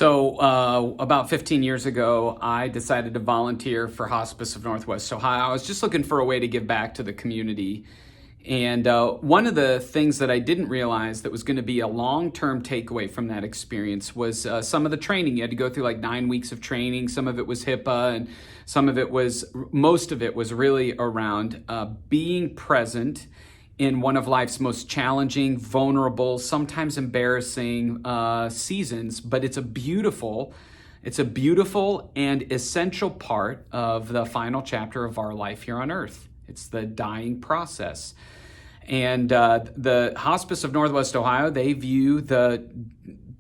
About 15 years ago, I decided to volunteer for Hospice of Northwest Ohio. I was just looking for a way to give back to the community. And one of the things that I didn't realize that was going to be a long-term takeaway from that experience was some of the training. You had to go through like 9 weeks of training. Some of it was HIPAA, and most of it was really around being present in one of life's most challenging, vulnerable, sometimes embarrassing seasons. But it's a beautiful and essential part of the final chapter of our life here on earth. It's the dying process. And the Hospice of Northwest Ohio, they view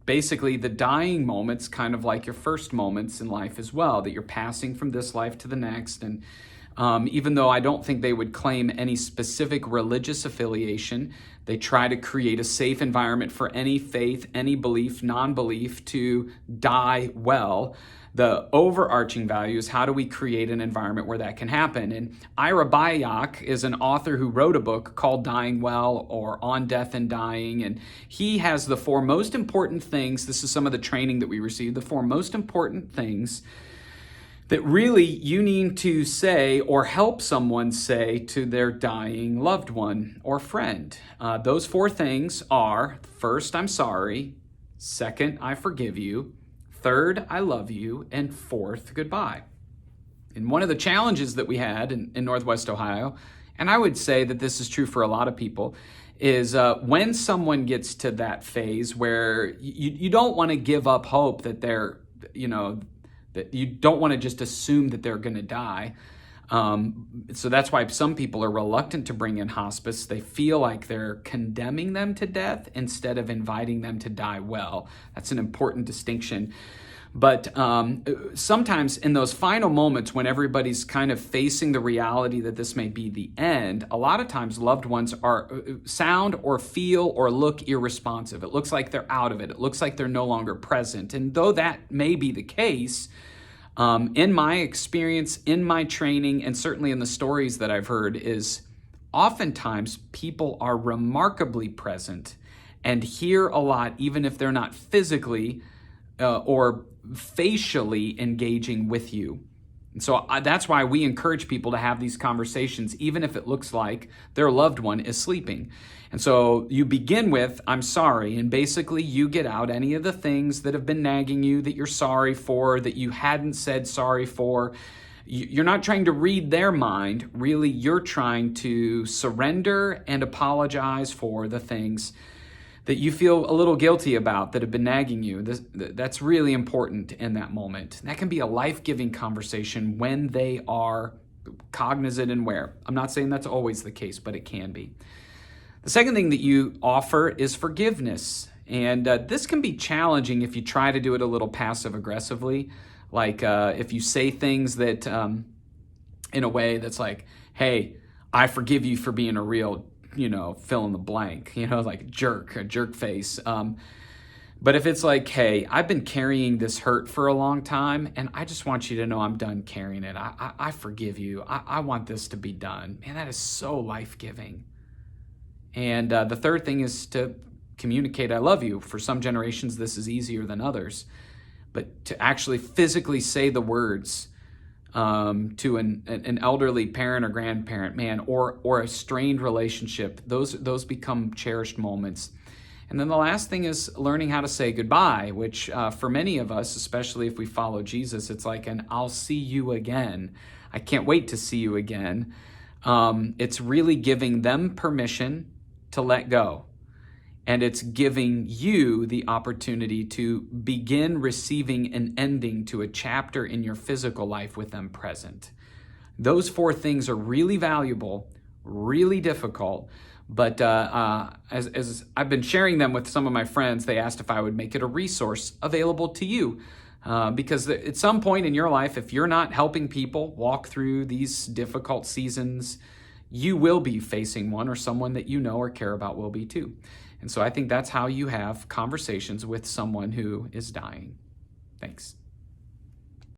basically the dying moments kind of like your first moments in life as well, that you're passing from this life to the next. And even though I don't think they would claim any specific religious affiliation, they try to create a safe environment for any faith, any belief, non-belief to die well. The overarching value is how do we create an environment where that can happen? And Ira Byock is an author who wrote a book called Dying Well or On Death and Dying. And he has the four most important things. This is some of the training that we received. The four most important things that really you need to say or help someone say to their dying loved one or friend. Those four things are: first, I'm sorry; second, I forgive you; third, I love you; and fourth, goodbye. And one of the challenges that we had in Northwest Ohio, and I would say that this is true for a lot of people, is when someone gets to that phase where you don't want to give up hope that that you don't want to just assume that they're going to die. So that's why some people are reluctant to bring in hospice. They feel like they're condemning them to death instead of inviting them to die well. That's an important distinction. But sometimes in those final moments when everybody's kind of facing the reality that this may be the end, a lot of times loved ones sound or feel or look irresponsive. It looks like they're out of it. It looks like they're no longer present. And though that may be the case, in my experience, in my training, and certainly in the stories that I've heard, is oftentimes people are remarkably present and hear a lot, even if they're not physically or facially engaging with you. And so that's why we encourage people to have these conversations, even if it looks like their loved one is sleeping. And so you begin with, I'm sorry, and basically you get out any of the things that have been nagging you that you're sorry for, that you hadn't said sorry for. You're not trying to read their mind. Really, you're trying to surrender and apologize for the things that you feel a little guilty about that have been nagging you. That's really important in that moment. That can be a life-giving conversation when they are cognizant and aware. I'm not saying that's always the case, but it can be. The second thing that you offer is forgiveness. And this can be challenging if you try to do it a little passive-aggressively. Like if you say things that in a way that's like, hey, I forgive you for being a real fill in the blank, like a jerk face. But if it's like, hey, I've been carrying this hurt for a long time, and I just want you to know I'm done carrying it. I forgive you. I want this to be done. Man, that is so life-giving. And the third thing is to communicate, I love you. For some generations, this is easier than others. But to actually physically say the words to an elderly parent or grandparent, man, or a strained relationship, those become cherished moments. And then the last thing is learning how to say goodbye, which for many of us, especially if we follow Jesus, it's like an I'll see you again. I can't wait to see you again. It's really giving them permission to let go. And it's giving you the opportunity to begin receiving an ending to a chapter in your physical life with them present. Those four things are really valuable, really difficult, but as I've been sharing them with some of my friends, they asked if I would make it a resource available to you. Because at some point in your life, if you're not helping people walk through these difficult seasons, you will be facing one, or someone that you know or care about will be too. And so I think that's how you have conversations with someone who is dying. Thanks.